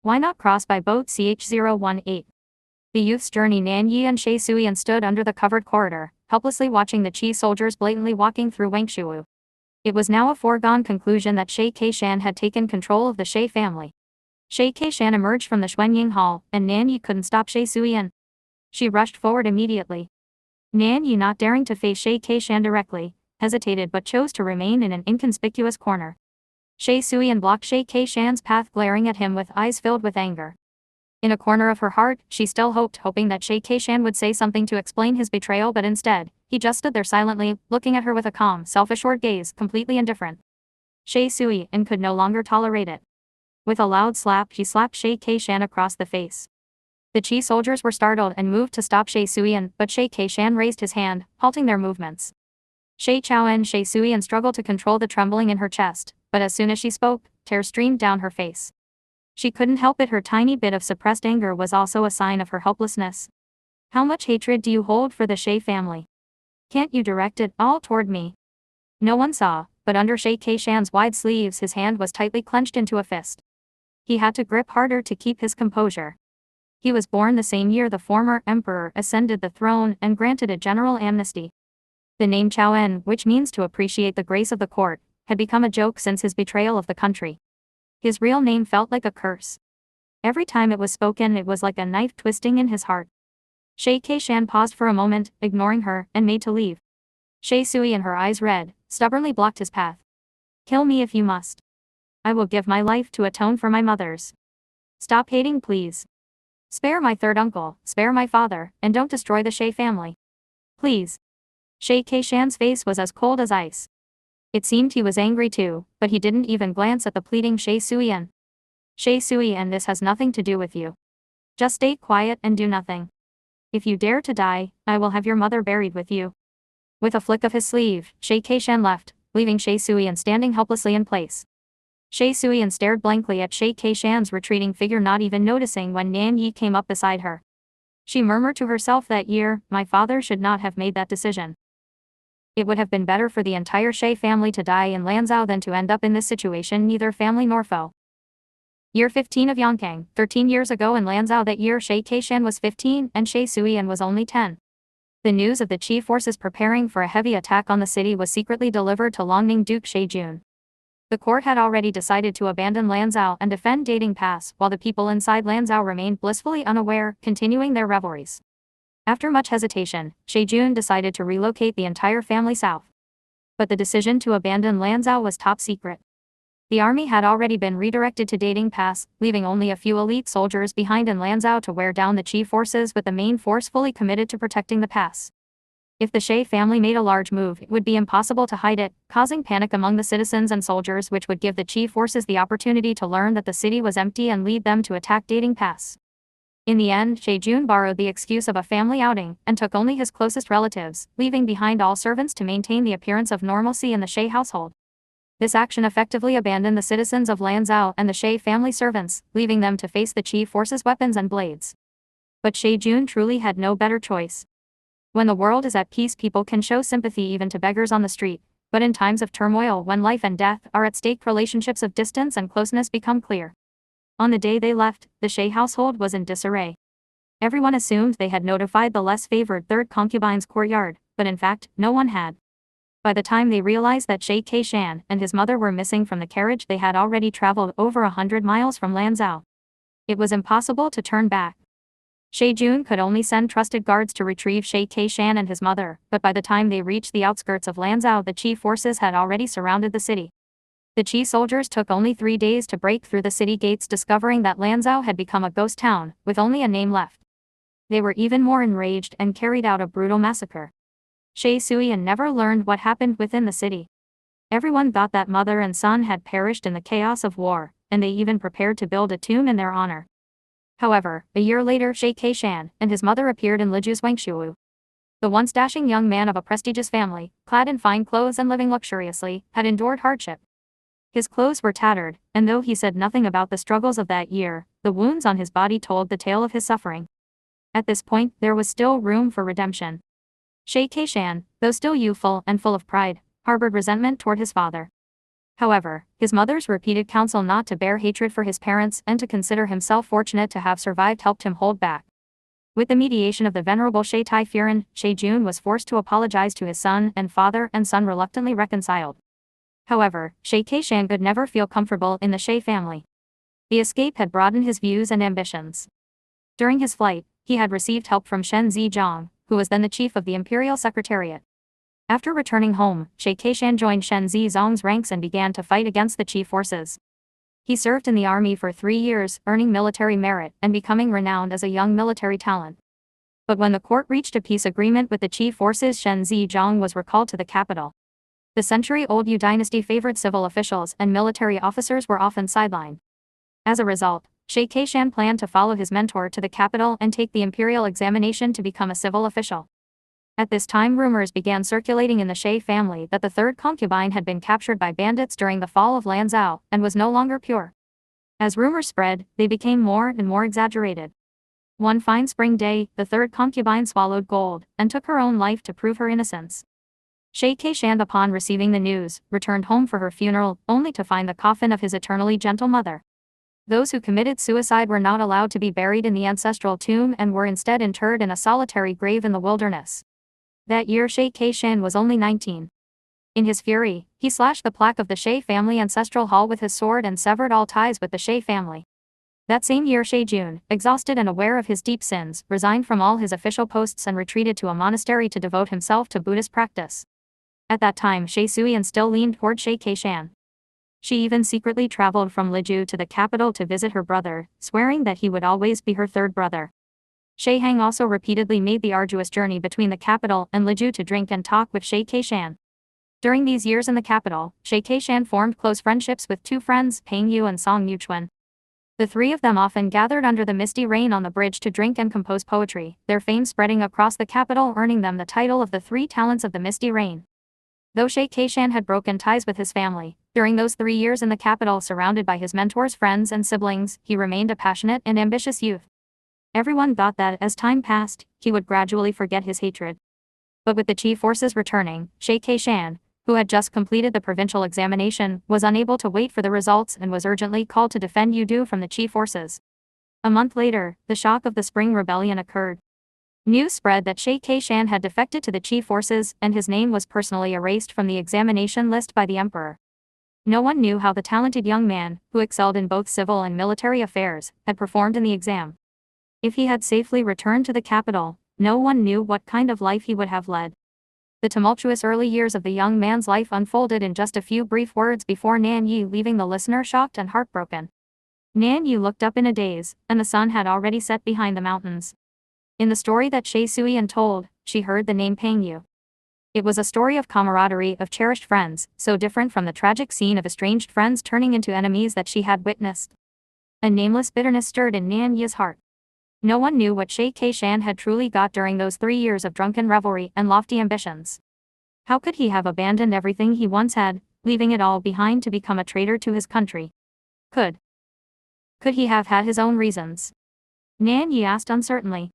Why not cross by boat ch018? The youth's journey. Nan Yi and Shi Suiyan stood under the covered corridor, helplessly watching the Qi soldiers blatantly walking through Wangshuwu. It was now a foregone conclusion that Shi Keishan had taken control of the Shi family. Shi Keishan emerged from the Xuanying Hall, and Nan Yi couldn't stop Shi Suiyan. She rushed forward immediately. Nan Yi, not daring to face Shi Keishan directly, hesitated but chose to remain in an inconspicuous corner. Shi Suiyan blocked Shi Keishan's path, glaring at him with eyes filled with anger. In a corner of her heart, she still hoping that Shi Keishan would say something to explain his betrayal, but instead, he just stood there silently, looking at her with a calm, self-assured gaze, completely indifferent. Shi Suiyan could no longer tolerate it. With a loud slap, she slapped Shi Keishan across the face. The Qi soldiers were startled and moved to stop Shi Suiyan, but Shi Keishan raised his hand, halting their movements. Shi Chao and Shi Suiyan struggled to control the trembling in her chest, but as soon as she spoke, tears streamed down her face. She couldn't help it, her tiny bit of suppressed anger was also a sign of her helplessness. How much hatred do you hold for the Shi family? Can't you direct it all toward me? No one saw, but under Shi Keishan's wide sleeves his hand was tightly clenched into a fist. He had to grip harder to keep his composure. He was born the same year the former emperor ascended the throne and granted a general amnesty. The name Chao En, which means to appreciate the grace of the court, had become a joke since his betrayal of the country. His real name felt like a curse. Every time it was spoken, it was like a knife twisting in his heart. Shi Keishan paused for a moment, ignoring her, and made to leave. Shi Suiyan, her eyes red, stubbornly blocked his path. Kill me if you must. I will give my life to atone for my mother's. Stop hating, please. Spare my third uncle, spare my father, and don't destroy the Shi family. Please. Shi Keishan's face was as cold as ice. It seemed he was angry too, but he didn't even glance at the pleading Shi Suiyan. Shi Suiyan, this has nothing to do with you. Just stay quiet and do nothing. If you dare to die, I will have your mother buried with you. With a flick of his sleeve, Shi Keishan left, leaving Shi Suiyan standing helplessly in place. Shi Suiyan stared blankly at Shi Keishan's retreating figure, not even noticing when Nan Yi came up beside her. She murmured to herself, that year, my father should not have made that decision. It would have been better for the entire Shi family to die in Lanzhou than to end up in this situation, neither family nor foe. Year 15 of Yongkang, 13 years ago in Lanzhou. That year Shi Keishan was 15 and Shi Suiyan was only 10. The news of the Qi forces preparing for a heavy attack on the city was secretly delivered to Longning Duke Shi Jun. The court had already decided to abandon Lanzhou and defend Dating Pass, while the people inside Lanzhou remained blissfully unaware, continuing their revelries. After much hesitation, Shi Jun decided to relocate the entire family south. But the decision to abandon Lanzhou was top secret. The army had already been redirected to Dating Pass, leaving only a few elite soldiers behind in Lanzhou to wear down the Qi forces, with the main force fully committed to protecting the pass. If the Shi family made a large move, it would be impossible to hide it, causing panic among the citizens and soldiers, which would give the Qi forces the opportunity to learn that the city was empty and lead them to attack Dating Pass. In the end, Shi Jun borrowed the excuse of a family outing, and took only his closest relatives, leaving behind all servants to maintain the appearance of normalcy in the Shi household. This action effectively abandoned the citizens of Lanzhou and the Shi family servants, leaving them to face the Qi forces' weapons and blades. But Shi Jun truly had no better choice. When the world is at peace, people can show sympathy even to beggars on the street, but in times of turmoil, when life and death are at stake, relationships of distance and closeness become clear. On the day they left, the Shi household was in disarray. Everyone assumed they had notified the less favored third concubine's courtyard, but in fact, no one had. By the time they realized that Shi Keishan and his mother were missing from the carriage, they had already traveled over 100 miles from Lanzhou. It was impossible to turn back. Shi Jun could only send trusted guards to retrieve Shi Keishan and his mother, but by the time they reached the outskirts of Lanzhou, the Qi forces had already surrounded the city. The Qi soldiers took only 3 days to break through the city gates, discovering that Lanzhou had become a ghost town, with only a name left. They were even more enraged and carried out a brutal massacre. Shi Suiyan never learned what happened within the city. Everyone thought that mother and son had perished in the chaos of war, and they even prepared to build a tomb in their honor. However, a year later Shi Keishan and his mother appeared in Liju's Wangshuwu. The once dashing young man of a prestigious family, clad in fine clothes and living luxuriously, had endured hardship. His clothes were tattered, and though he said nothing about the struggles of that year, the wounds on his body told the tale of his suffering. At this point, there was still room for redemption. Shi Keishan, though still youthful and full of pride, harbored resentment toward his father. However, his mother's repeated counsel not to bear hatred for his parents and to consider himself fortunate to have survived helped him hold back. With the mediation of the venerable She Tai-Furen, She Jun was forced to apologize to his son, and father and son reluctantly reconciled. However, She Keishan could never feel comfortable in the She family. The escape had broadened his views and ambitions. During his flight, he had received help from Shen Zizhang, who was then the chief of the Imperial Secretariat. After returning home, She Keishan joined Shen Zizhang's ranks and began to fight against the Qi forces. He served in the army for 3 years, earning military merit and becoming renowned as a young military talent. But when the court reached a peace agreement with the Qi forces, Shen Zizhang was recalled to the capital. The century-old Yu dynasty favored civil officials and military officers were often sidelined. As a result, She Keishan planned to follow his mentor to the capital and take the imperial examination to become a civil official. At this time, rumors began circulating in the She family that the third concubine had been captured by bandits during the fall of Lanzhou and was no longer pure. As rumors spread, they became more and more exaggerated. One fine spring day, the third concubine swallowed gold and took her own life to prove her innocence. She Keishan, upon receiving the news, returned home for her funeral, only to find the coffin of his eternally gentle mother. Those who committed suicide were not allowed to be buried in the ancestral tomb and were instead interred in a solitary grave in the wilderness. That year She Keishan was only 19. In his fury, he slashed the plaque of the She family ancestral hall with his sword and severed all ties with the She family. That same year She Jun, exhausted and aware of his deep sins, resigned from all his official posts and retreated to a monastery to devote himself to Buddhist practice. At that time She Suyan still leaned toward She Keishan. She even secretly traveled from Liju to the capital to visit her brother, swearing that he would always be her third brother. She Hang also repeatedly made the arduous journey between the capital and Liju to drink and talk with She Keishan. During these years in the capital, She Keishan formed close friendships with 2 friends, Peng Yu and Song Yuchuan. The 3 of them often gathered under the misty rain on the bridge to drink and compose poetry, their fame spreading across the capital, earning them the title of the 3 talents of the misty rain. Though She Keishan had broken ties with his family, during those 3 years in the capital surrounded by his mentor's friends and siblings, he remained a passionate and ambitious youth. Everyone thought that, as time passed, he would gradually forget his hatred. But with the Qi forces returning, She Keishan, who had just completed the provincial examination, was unable to wait for the results and was urgently called to defend Yudu from the Qi forces. A month later, the shock of the Spring Rebellion occurred. News spread that She Keishan had defected to the Qi forces and his name was personally erased from the examination list by the emperor. No one knew how the talented young man, who excelled in both civil and military affairs, had performed in the exam. If he had safely returned to the capital, no one knew what kind of life he would have led. The tumultuous early years of the young man's life unfolded in just a few brief words before Nan Yi, leaving the listener shocked and heartbroken. Nan Yi looked up in a daze, and the sun had already set behind the mountains. In the story that She Suyan told, she heard the name Peng Yu. It was a story of camaraderie, of cherished friends, so different from the tragic scene of estranged friends turning into enemies that she had witnessed. A nameless bitterness stirred in Nan Yi's heart. No one knew what She Keishan had truly got during those 3 years of drunken revelry and lofty ambitions. How could he have abandoned everything he once had, leaving it all behind to become a traitor to his country? Could he have had his own reasons? Nan Yi asked uncertainly.